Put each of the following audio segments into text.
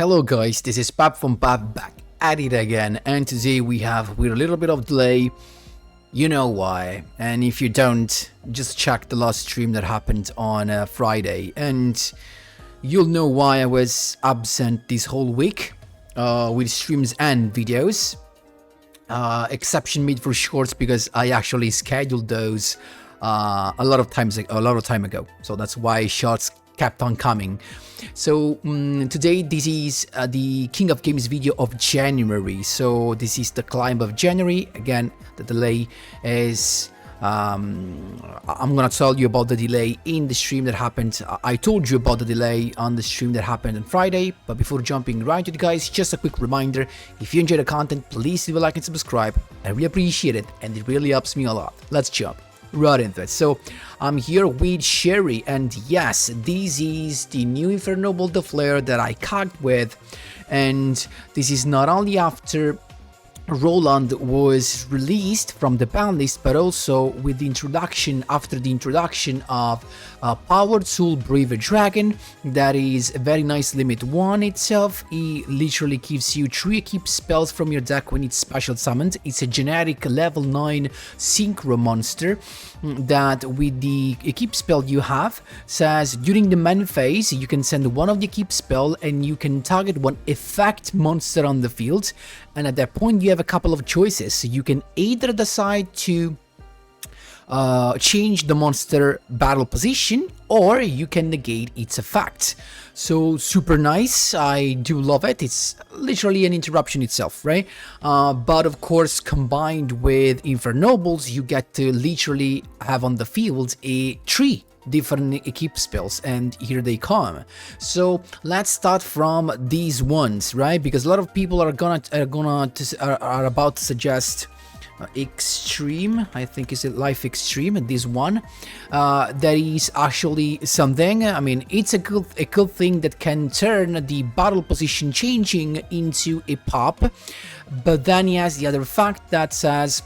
Hello guys, this is Pap from Pap back at it again, and today with a little bit of delay. You know why, and if you don't, just check the last stream that happened on Friday, and you'll know why I was absent this whole week with streams and videos. Exception made for shorts because I actually scheduled those a lot of time ago, so that's why shorts kept on coming. So today this is the King of Games video of January. So this is the climb of January. Again, the delay is I'm gonna tell you about the delay in the stream that happened. I told you about the delay on the stream that happened on Friday, but before jumping right to it, guys, just a quick reminder: if you enjoy the content, please leave a like and subscribe. I really appreciate it, and it really helps me a lot. Let's jump right into it. So I'm here with Sherry, and yes, this is the new INFERNOBLE the FLEUR that I cocked with, and this is not only after Roland was released from the ban list, but also with the introduction, after the introduction of Power Tool Braver Dragon. That is a very nice limit 1 itself. He literally gives you 3 equip spells from your deck when it's special summoned. It's a generic level 9 synchro monster that with the equip spell you have says during the main phase you can send one of the equip spell and you can target one effect monster on the field, and at that point you have a couple of choices. So you can either decide to change the monster battle position, or you can negate its effect. So super nice, I do love it. It's literally an interruption itself, right? But of course, combined with INFERNOBLEs, you get to literally have on the field a 3 different equip spells, and here they come. So let's start from these ones, right? Because a lot of people are about to suggest Extreme, I think is it Life Extreme, and this one that is actually something. I mean, it's a good thing that can turn the battle position changing into a pop, but then he has the other fact that says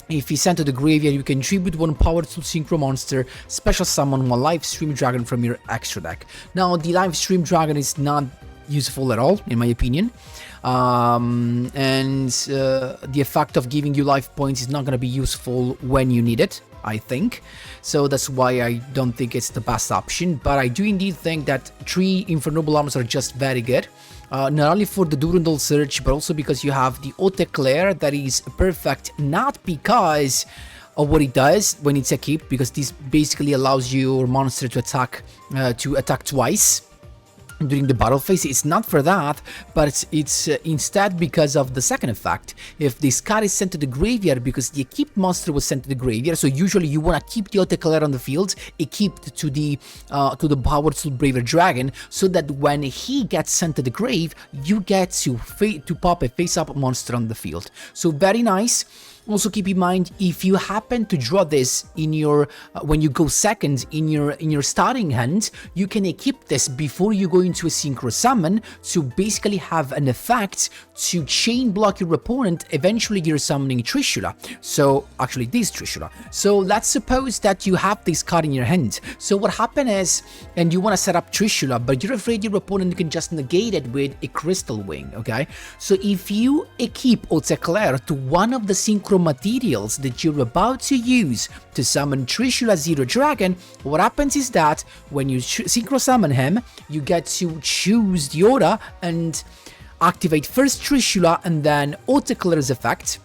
if you send to the graveyard, you can tribute one Power Tool Synchro monster, special summon one Live Stream Dragon from your extra deck. Now, the Live Stream Dragon is not useful at all, in my opinion. And the effect of giving you life points is not going to be useful when you need it, I think. So that's why I don't think it's the best option. But I do indeed think that 3 INFERNOBLE arms are just very good. Not only for the Durandal search, but also because you have the Haute Eclair that is perfect, not because of what it does when it's equipped, because this basically allows your monster to attack twice during the battle phase. It's not for that, but it's instead because of the second effect. If this card is sent to the graveyard because the equipped monster was sent to the graveyard, so usually you want to keep the Haute Eclair on the field equipped to the Power Tool Braver Dragon, so that when he gets sent to the grave, you get to pop a face-up monster on the field. So very nice. Also keep in mind, if you happen to draw this in your when you go second in your starting hand, you can equip this before you go into a synchro summon to basically have an effect to chain block your opponent. Eventually you're summoning Trishula, so actually this Trishula. So let's suppose that you have this card in your hand. So what happens is, and you want to set up Trishula, but you're afraid your opponent can just negate it with a Crystal Wing, okay? So if you equip Haute Eclair to one of the synchro materials that you're about to use to summon Trishula Zero Dragon, what happens is that when you synchro summon him, you get to choose the aura and activate first Trishula and then Haute Eclair's effect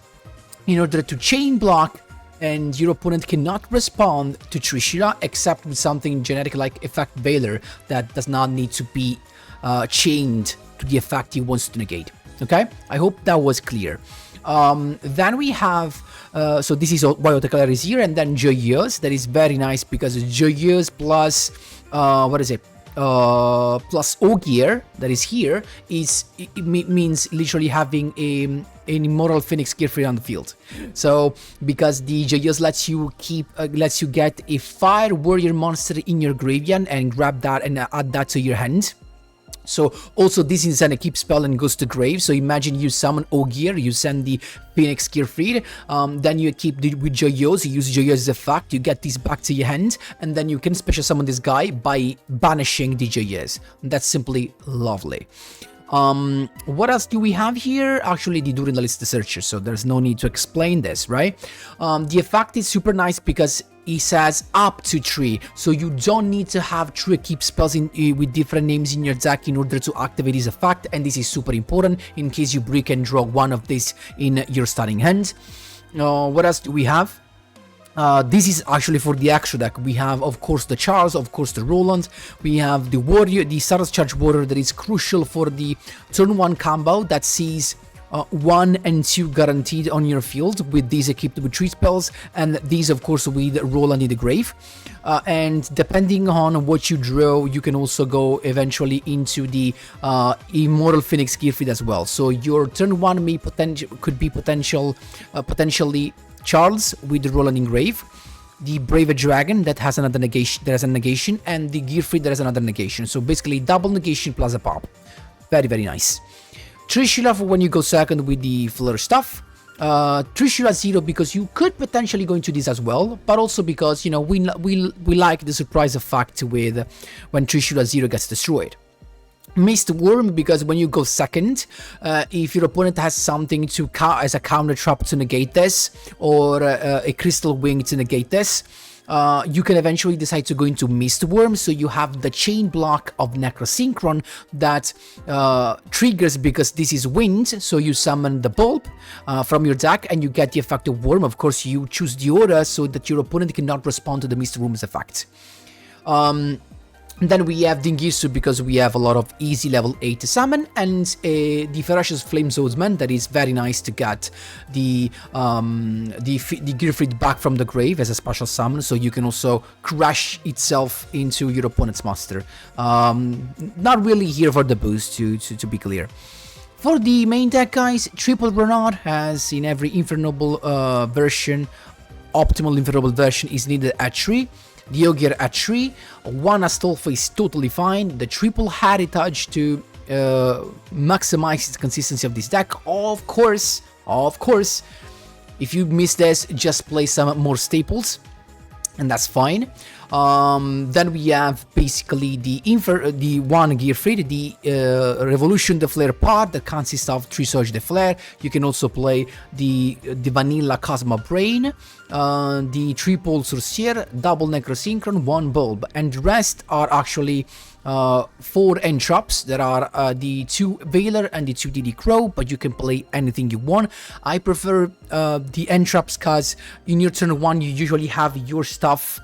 in order to chain block, and your opponent cannot respond to Trishula except with something generic like Effect Veiler that does not need to be chained to the effect he wants to negate. Okay, I hope that was clear. Then we have, so this is why Haute Eclair is here, and then Joyeuse. That is very nice because Joyeuse plus, plus Ogier that is here means literally having an Immortal Phoenix Gearfree on the field. So because the Joyeuse lets you get a Fire Warrior monster in your graveyard and grab that and add that to your hand. So also this is an equip spell and goes to grave. So imagine you summon Ogier, you send the Phoenix Gearfree, then you equip with Joyeuse, you use Joyeuse's effect, you get this back to your hand, and then you can special summon this guy by banishing the Joyeuse. That's simply lovely. What else do we have here? Actually, the Duel is the searcher, so there's no need to explain this, right? The effect is super nice because it says up to 3, so you don't need to have 3 equipped spells with different names in your deck in order to activate this effect, and this is super important in case you break and draw one of these in your starting hand. What else do we have? This is actually for the extra deck. We have, of course, the Charles, of course, the Roland. We have the Warrior, the Stardust Charge Warrior that is crucial for the turn 1 combo that sees 1 and 2 guaranteed on your field with these equipped with 3 spells, and these, of course, with Roland in the grave. And depending on what you draw, you can also go eventually into the Immortal Phoenix Gearfried as well. So your turn 1 could be potentially Charles with the Roland Engrave, the Brave Dragon that has another negation, and the Gearfried that has another negation. So basically double negation plus a pop. Very, very nice. Trishula for when you go second with the FLEUR stuff. Trishula 0 because you could potentially go into this as well, but also because, you know, we like the surprise effect with when Trishula 0 gets destroyed. Mist Worm because when you go second, if your opponent has something to as a counter trap to negate this, or a Crystal Wing to negate this, you can eventually decide to go into Mist Worm, so you have the chain block of Necrosynchron that triggers because this is wind, so you summon the bulb from your deck and you get the effect of Worm. Of course, you choose the aura so that your opponent cannot respond to the Mist Worm's effect. Then we have Dingisu because we have a lot of easy level 8 to summon, and the Ferocious Flame Swordsman that is very nice to get the Gearfried back from the grave as a special summon, so you can also crash itself into your opponent's master. Not really here for the boost, to be clear. For the main deck, guys, triple Renaud, as in every INFERNOBLE version, optimal INFERNOBLE version is needed at 3. The Yugioh at 3, 1 Astolfo is totally fine. The triple heritage to maximize the consistency of this deck. Of course, if you miss this, just play some more staples, and that's fine. Then we have basically the one Gearfried, the Revolution the Flare part that consists of 3 Surge the Flare. You can also play the vanilla Cosmo Brain, the triple Sorcier, double Necrosynchron, 1 Bulb, and the rest are actually 4 Entrops. There are the 2 Veiler and the 2 DD Crow, but you can play anything you want. I prefer the Entrops because in your turn 1 you usually have your stuff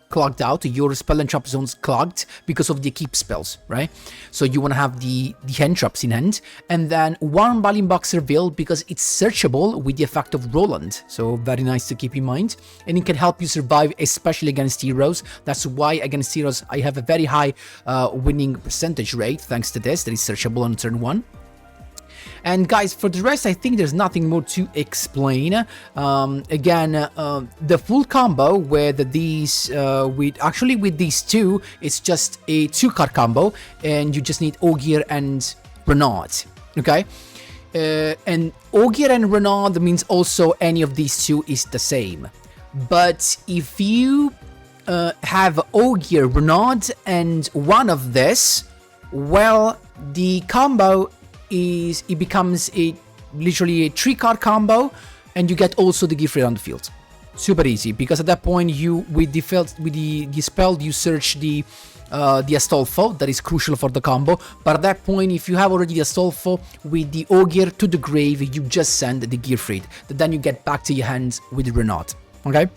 clogged out, your spell Entrop zones clogged because of the keep spells, right? So you want to have the Entrops in hand, and then 1 Balin Boxer Veil because it's searchable with the effect of Roland, so very nice to keep in mind, and it can help you survive, especially against heroes. That's why against heroes I have a very high winning percentage rate thanks to this, that is searchable on turn 1. And guys, for the rest, I think there's nothing more to explain. Again, the full combo with these, with these 2, it's just a 2-card combo, and you just need Ogier and Renaud. Okay, and Ogier and Renaud means also any of these 2 is the same. But if you have Ogier, Renaud, and one of this, well, the combo becomes literally a 3-card combo, and you get also the Gearfried on the field. Super easy, because at that point you with the spell you search the Astolfo, that is crucial for the combo. But at that point, if you have already the Astolfo with the Ogier to the grave, you just send the Gearfried. Then you get back to your hands with the Renaud. Okay.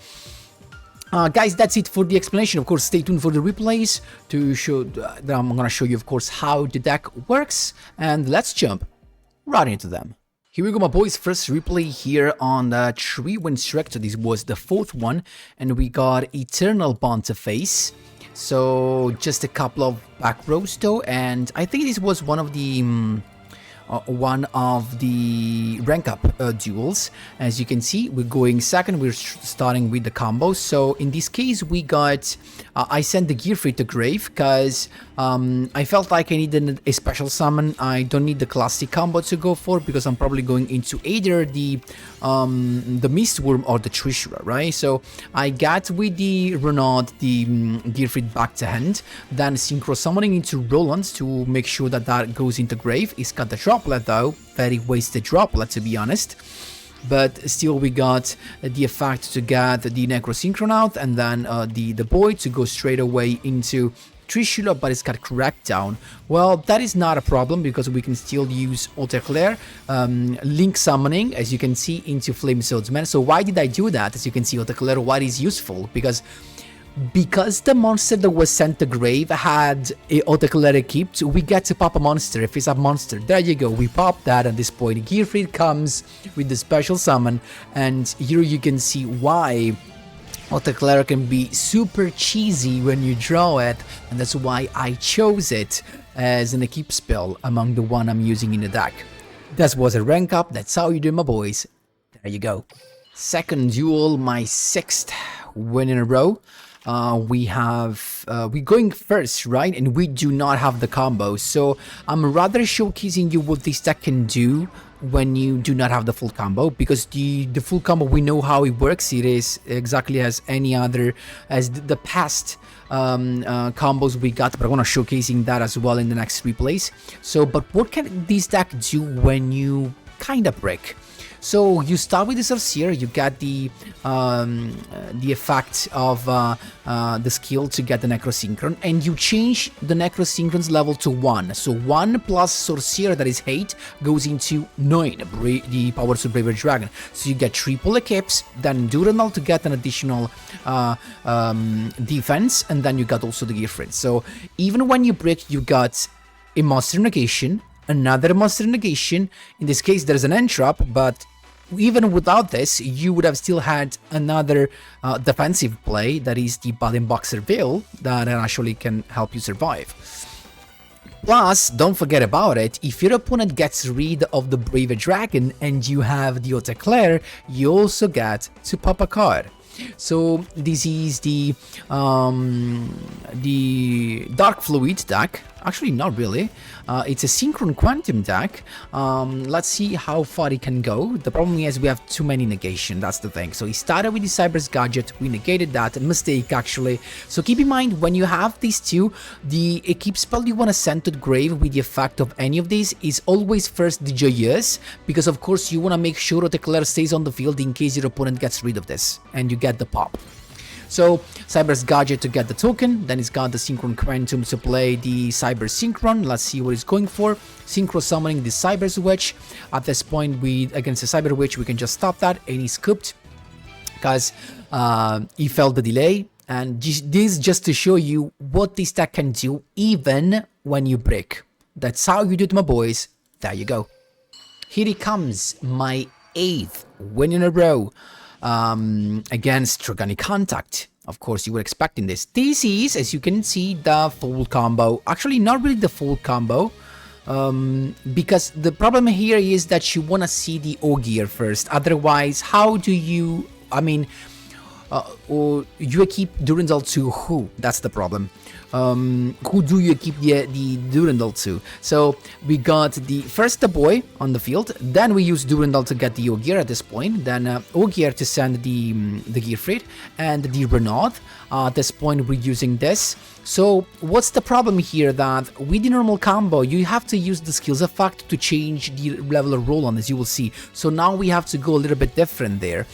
Guys, that's it for the explanation. Of course, stay tuned for the replays to show. I'm gonna show you, of course, how the deck works, and let's jump right into them. Here we go, my boys. First replay here on the 3-win streak. So this was the 4th one, and we got Eternal Bond to face. So just a couple of back rows though, and I think this was one of the rank up duels. As you can see, we're going second. We're starting with the combos. So in this case, we got I sent the Gearfried to grave because I felt like I needed a special summon. I don't need the classic combo to go for because I'm probably going into either the Mistworm or the Trishula, right? So I got with the Renaud the Gearfried back to hand, then synchro summoning into Roland to make sure that that goes into grave. It's got the droplet though, very wasted droplet to be honest. But still we got the effect to get the Necro Synchron out and then the boy to go straight away into Trishula, but it's got Crackdown. Well, that is not a problem because we can still use Haute-Eclair, Link Summoning, as you can see, into Flame Swordsman. So why did I do that? As you can see, Haute-Eclair, why is useful? Because the monster that was sent to grave had a Haute-Eclair equipped, we get to pop a monster. If it's a monster, there you go, we pop that at this point. Gearfried comes with the special summon, and here you can see why Haute-Eclair can be super cheesy when you draw it, and that's why I chose it as an equip spell among the one I'm using in the deck. That was a rank up, that's how you do, my boys. There you go. Second duel, my 6th win in a row. We're going first, right? And we do not have the combo, so I'm rather showcasing you what this deck can do when you do not have the full combo, because the full combo, we know how it works. It is exactly as any other, as the past combos we got, but I want to showcasing that as well in the next replays. So, but what can this deck do when you kind of break? So you start with the Sorcerer, you get the effect of the skill to get the Necrosynchron, and you change the Necrosynchron's level to 1. So 1 plus Sorcerer, that is 8, goes into 9, the powers of Braver Dragon. So you get triple equips, then Duranal to get an additional defense, and then you got also the Gearfried. So even when you break, you got a monster negation, another monster negation. In this case, there's an entrap, but even without this, you would have still had another defensive play, that is the Button Boxer Veil, that actually can help you survive. Plus, don't forget about it, if your opponent gets rid of the Braver Dragon and you have the Haute-Eclair, you also get to pop a card. So this is the Dark Fluid deck. Actually, not really. It's a Synchron Quantum deck. Let's see how far it can go. The problem is we have too many negation, that's the thing. So he started with the Cyber's Gadget, we negated that, mistake actually. So keep in mind, when you have these two, the equip spell you want to send to the grave with the effect of any of these is always first the Joyeuse, because of course you want to make sure that Eclair stays on the field in case your opponent gets rid of this, and you get the pop. So, Cyber's Gadget to get the token, then he's got the Synchron Quantum to play the Cyber Synchron. Let's see what he's going for. Synchro summoning the Cyber's Witch. At this point, against the Cyber Witch, we can just stop that, and he's cooked, because he felt the delay. And this just to show you what this deck can do, even when you break. That's how you do it, my boys. There you go. Here he comes, my 8th win in a row. Against Organic Contact. Of course, you were expecting this. This is, as you can see, the full combo. Actually, not really the full combo, because the problem here is that you want to see the O-Gear first. Otherwise, how do you, or you equip Durandal to who? That's the problem. Who do you keep the Durandal to? So we got first the boy on the field, then we use Durandal to get the O-Gear at this point, then O-Gear to send the Gearfried, and the Renaud. At this point we're using this. So what's the problem here? That with the normal combo you have to use the skills effect to change the level of roll on, as you will see. So now we have to go a little bit different there.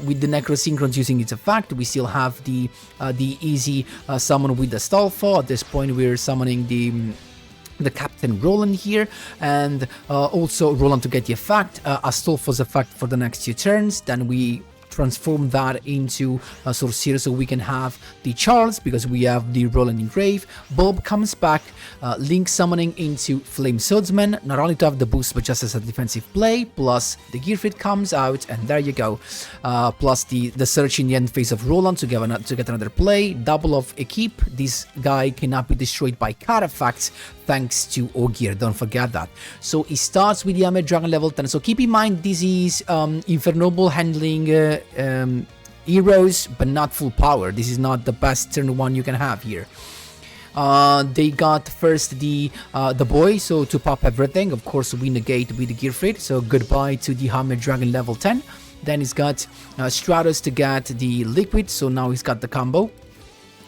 With the Necrosynchrons using its effect, we still have the easy summon with the Stolfo. At this point we're summoning the Captain Roland here, and also Roland to get the effect, Astolfo's effect for the next 2 turns. Then we transform that into a Sorcerer so we can have the Charles, because we have the Roland in grave. Bob comes back, Link summoning into Flame Swordsman, not only to have the boost but just as a defensive play, plus the Gearfried comes out, and there you go. Plus the search in the end phase of Roland to get another play, double of equip. This guy cannot be destroyed by card effects, thanks to Ogier, don't forget that. So it starts with the Armored Dragon level 10. So keep in mind this is INFERNOBLE handling heroes, but not full power. This is not the best turn 1 you can have here. They got first the boy, so to pop everything. Of course, we negate with the Gearfried, so goodbye to the Armored Dragon level 10. Then he's got Stratos to get the liquid, so now he's got the combo.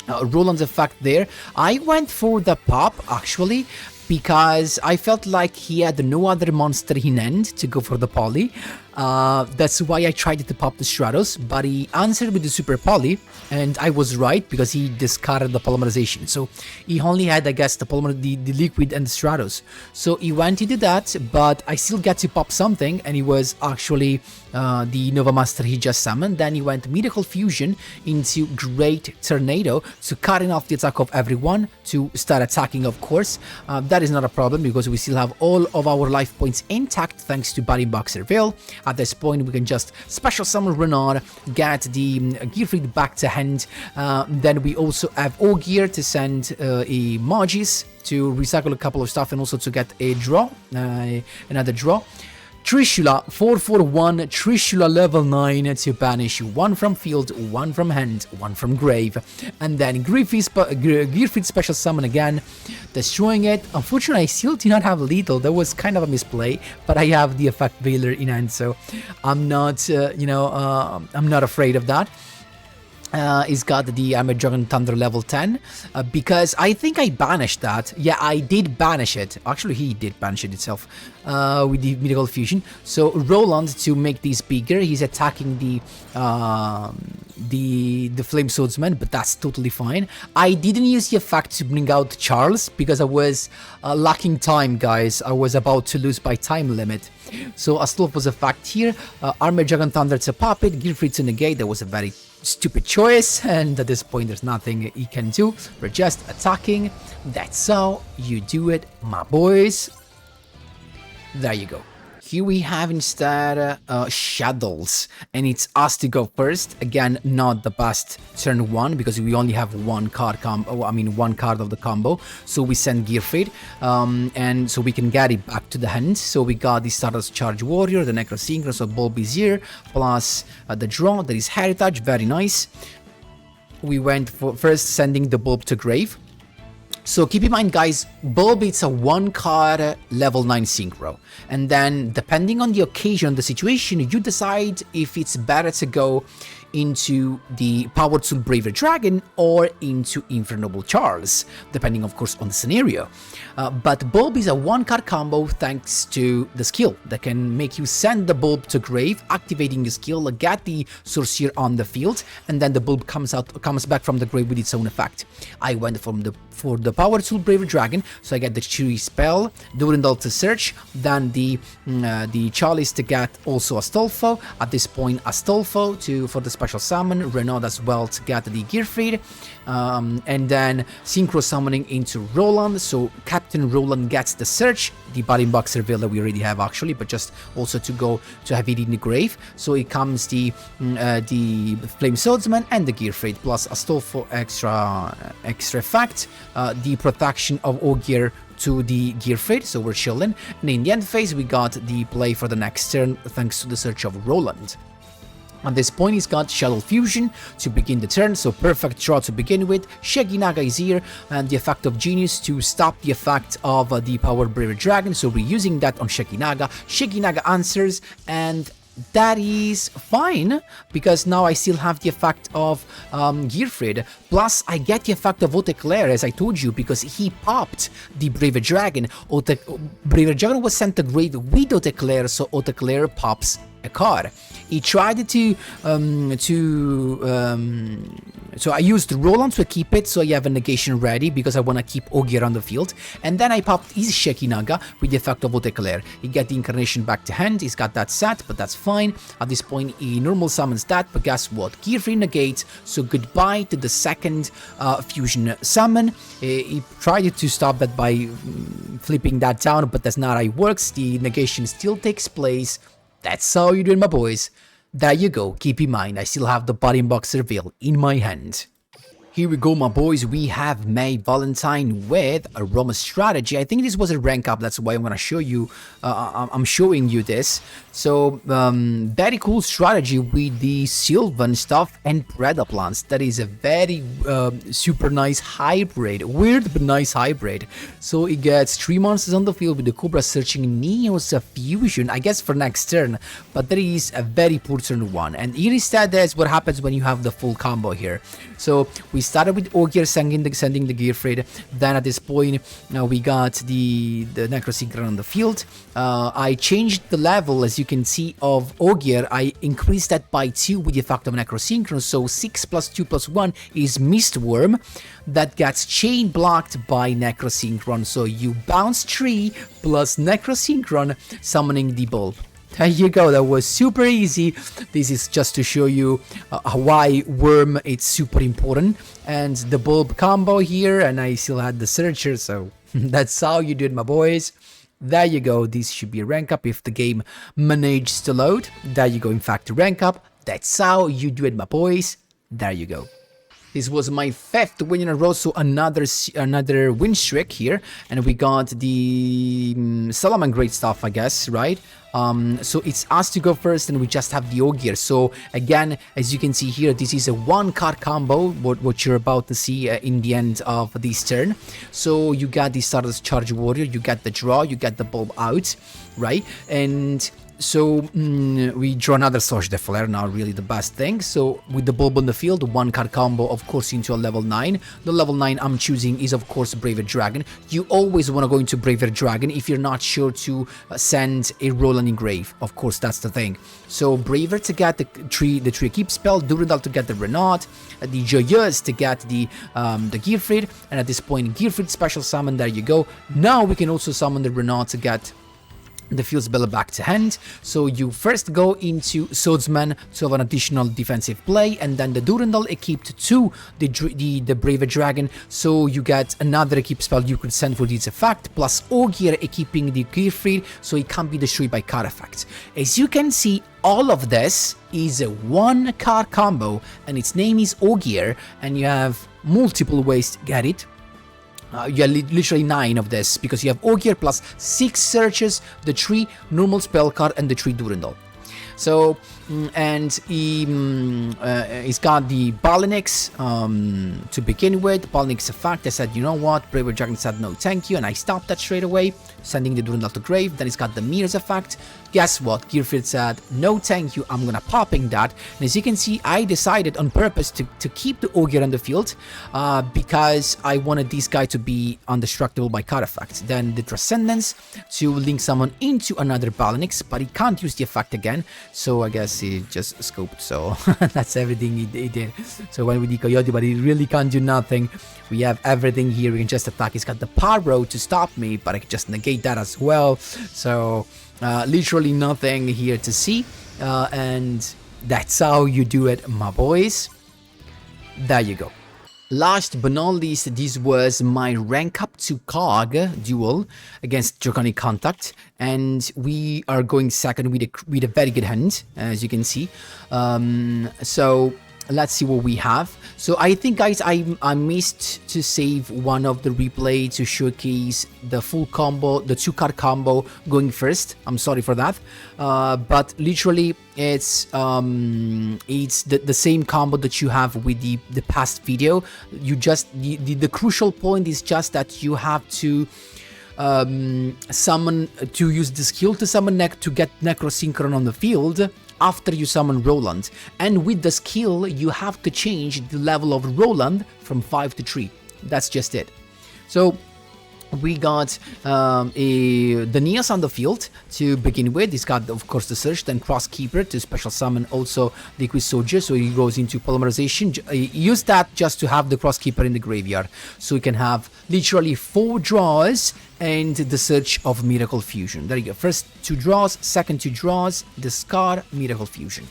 Roland's effect there. I went for the pop actually because I felt like he had no other monster in hand to go for the poly. That's why I tried to pop the Stratos, but he answered with the super poly, and I was right because he discarded the polymerization. So he only had, I guess, the liquid and the Stratos. So he went into that, but I still get to pop something, and it was actually the Nova Master he just summoned. Then he went Miracle Fusion into Great Tornado, so cutting off the attack of everyone to start attacking, of course. That is not a problem because we still have all of our life points intact thanks to Body Boxer Veil. At this point, we can just special summon Renard, get the Gearfried back to hand. Then we also have Ogier to send a Magis to recycle a couple of stuff and also to get a draw, another draw. Trishula, 441, Trishula level 9 to banish 1 from field, 1 from hand, 1 from grave. And then Gearfried special summon again, destroying it. Unfortunately, I still do not have lethal. That was kind of a misplay, but I have the effect Veiler in hand, so I'm not, I'm not afraid of that. He's got the Armored Dragon Thunder level 10 because I think I banished that. Yeah, I did banish it. Actually, he did banish it itself with the Miracle Fusion. So Roland, to make this bigger, he's attacking the Flame Swordsman, but that's totally fine. I didn't use the effect to bring out Charles because I was lacking time, guys. I was about to lose by time limit. So Astolf was a fact here. Armored Dragon Thunder to pop it, Gearfried to negate. That was a very stupid choice, and at this point there's nothing he can do. We're just attacking. That's how you do it, my boys. There you go. Here we have instead Shadows, and it's us to go first. Again, not the best turn 1 because we only have one card one card of the combo. So we send Gearfried, and so we can get it back to the hand. So we got the Stardust Charge Warrior, the Necro Synchro, so Bulb is here, plus the draw, that is Heritage, very nice. We went for first sending the Bulb to grave. So keep in mind, guys, Bulb, it's a 1 card level 9 synchro, and then depending on the occasion, the situation, you decide if it's better to go into the Power Tool Braver Dragon or into INFERNOBLE Charles, depending of course on the scenario. But Bulb is a 1 card combo thanks to the skill that can make you send the Bulb to grave, activating the skill, get the Sorcerer on the field, and then the Bulb comes back from the grave with its own effect. I went for the Power Tool Braver Dragon, so I get the Cheery spell, Durandal to search, then the Chalice to get also Astolfo. At this point, Astolfo for the special summon, Renaud as well to get the Gearfried, and then Synchro summoning into Roland, so Captain Roland gets the search, the Body Boxer Veil that we already have actually, but just also to go to have it in the grave. So it comes the Flame Swordsman and the Gearfried, plus Astolfo extra effect, the protection of Ogier to the Gearfried, so we're chilling. And in the end phase, we got the play for the next turn thanks to the search of Roland. At this point, he's got Shadow Fusion to begin the turn, so perfect draw to begin with. Shaggy Naga is here, and the effect of Genius to stop the effect of the Power Braver Dragon, so we're using that on Shaggy Naga. Shaggy Naga answers, and that is fine, because now I still have the effect of Gearfried, plus I get the effect of Haute-Eclair, as I told you, because he popped the Braver Dragon. Braver Dragon was sent to grave with Haute-Eclair, so Haute-Eclair pops a card. He tried to so I used Roland to keep it, so I have a negation ready because I want to keep Ogier on the field, and then I popped his Shekinaga with the effect of Haute-Eclair. He got the incarnation back to hand, he's got that set, but that's fine. At this point he normal summons that, but guess what, Gearfried negates, so goodbye to the second fusion summon. He tried to stop that by flipping that down, but that's not how it works. The negation still takes place. That's how you do it, my boys. There you go. Keep in mind, I still have the Body Boxer Veil in my hand. Here we go, my boys. We have May Valentine with a Roma strategy. I think this was a rank up. That's why I'm gonna show you. I'm showing you this. So very cool strategy with the Sylvan stuff and Preda plants. That is a very super nice hybrid. Weird but nice hybrid. So it gets 3 monsters on the field with the Cobra searching Neo's fusion. I guess for next turn, but that is a very poor turn one. And here instead, that's what happens when you have the full combo here. So we started with Ogier sending the Gearfried. Then at this point, we got the Necrosynchron on the field. I changed the level, as you can see, of Ogier. I increased that by 2 with the effect of Necrosynchron. So 6 plus 2 plus 1 is Mistworm. That gets chain blocked by Necrosynchron. So you bounce 3 plus Necrosynchron, summoning the bulb. There you go, that was super easy. This is just to show you why Worm is super important. And the bulb combo here, and I still had the Searcher, so that's how you do it, my boys. There you go, this should be a rank up if the game manages to load. There you go, in fact, a rank up. That's how you do it, my boys. There you go. This was my 5th win in a row, so another win streak here, and we got the Salaman great stuff, I guess, right? So it's us to go first, and we just have the Ogier. So again, as you can see here, this is a 1-card combo, what you're about to see in the end of this turn. So you got the Stardust Charge Warrior, you got the draw, you got the bulb out, right? And so we draw another Sorge de Flare, now really the best thing. So with the bulb on the field, 1-card combo, of course, into a level 9. The level 9 I'm choosing is, of course, Braver Dragon. You always want to go into Braver Dragon if you're not sure to send a Roland Engrave. Of course, that's the thing. So Braver to get the tree keep spell, Durandal to get the Renault, the Joyeuse to get the Gearfried, and at this point, Gearfried special summon, there you go. Now we can also summon the Renault to get the field spell back to hand. So you first go into Swordsman to have an additional defensive play, and then the Durandal equipped to the Braver Dragon, so you get another equip spell you could send for this effect, plus Ogier equipping the Gearfried, so it can't be destroyed by card effects. As you can see, all of this is a 1-card combo, and its name is Ogier, and you have multiple ways to get it. You have literally 9 of this, because you have Ogier plus 6 searches, the 3 normal spell card, and the 3 Durandal. So, and he's got the Balinix to begin with. Balinix effect, I said, you know what, Braver Dragon said no thank you, and I stopped that straight away, sending the Durandal to grave. Then he's got the Mirrors effect. Guess what, Gearfried said no thank you, I'm gonna popping that. And as you can see, I decided on purpose to keep the Ogier on the field, because I wanted this guy to be undestructible by card effects. Then the Transcendence to link someone into another Balinix, but he can't use the effect again, so I guess he just scoped, so that's everything he did. So when we the Coyote, but he really can't do nothing. We have everything here, we can just attack. He's got the Pyro to stop me, but I can just negate that as well. So literally nothing here to see, and that's how you do it, my boys. There you go. Last but not least, this was my rank up to Cog duel against Draconic Contact, and we are going second with a very good hand, as you can see. So let's see what we have. So I think, guys, I missed to save one of the replay to showcase the full combo, the 2-card combo going first. I'm sorry for that, but literally it's the same combo that you have with the past video. You just the crucial point is just that you have to summon, to use the skill to summon to get Necrosynchron on the field after you summon Roland, and with the skill you have to change the level of Roland from 5 to 3. That's just it. So we got the Neos on the field to begin with. He's got, of course, the Search, then Crosskeeper to special summon also Liquid Soldier, so he goes into Polymerization. Use that just to have the Crosskeeper in the graveyard, so you can have literally 4 draws and the Search of Miracle Fusion. There you go. First 2 draws, second 2 draws, discard, Miracle Fusion.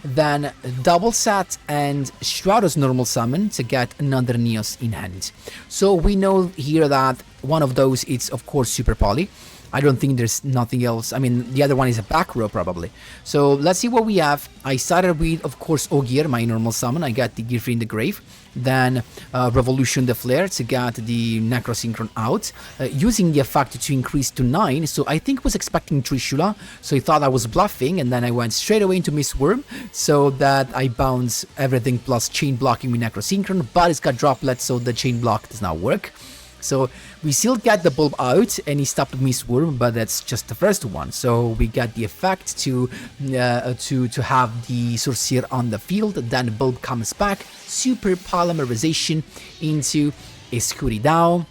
Then double set and Stratos normal summon to get another Neos in hand. So we know here that one of those is, of course, Super Poly. I don't think there's nothing else. I mean, the other one is a back row probably. So let's see what we have. I started with, of course, Ogier, my normal summon. I got the Gearfree in the Grave. Then Revolution the FLEUR to get the Necrosynchron out, using the effect to increase to 9. So I think was expecting Trishula, so he thought I was bluffing, and then I went straight away into Mistworm, so that I bounce everything plus chain blocking with Necrosynchron, but it's got Droplet, so the chain block does not work. So we still get the bulb out, and he stopped Mistworm, but that's just the first one. So we got the effect to have the Sorcier on the field. Then the bulb comes back, super polymerization into Escuridao.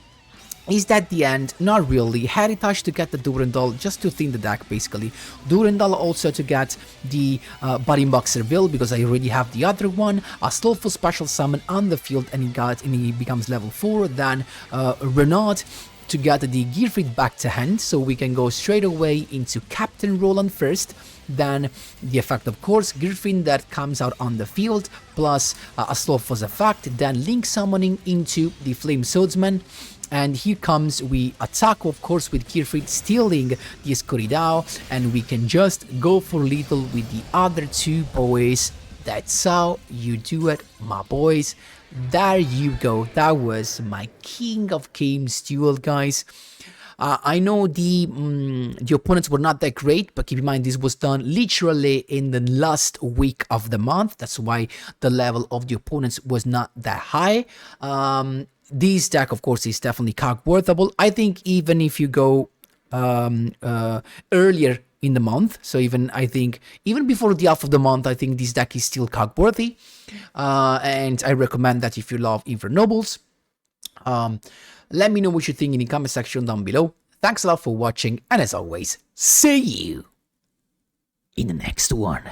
Is that the end? Not really. Heritage to get the Durandal, just to thin the deck basically. Durandal also to get the Budding Boxer Will, because I already have the other one. A Slowful special summon on the field, and he becomes level 4. Then Renaud to get the Gearfree back to hand, so we can go straight away into Captain Roland first. Then the effect, of course, Gearfree that comes out on the field, plus a Slowful effect. Then Link summoning into the Flame Swordsman. And here comes, we attack, of course, with Gearfree stealing the Escuridao, and we can just go for lethal with the other two boys. That's how you do it, my boys. There you go. That was my King of Games duel, guys. I know the opponents were not that great, but keep in mind this was done literally in the last week of the month. That's why the level of the opponents was not that high. This deck, of course, is definitely cog worthable. I think even if you go earlier in the month, so I think even before the half of the month, I think this deck is still cog worthy. And I recommend that if you love INFERNOBLEs. Let me know what you think in the comment section down below. Thanks a lot for watching, and as always, see you in the next one.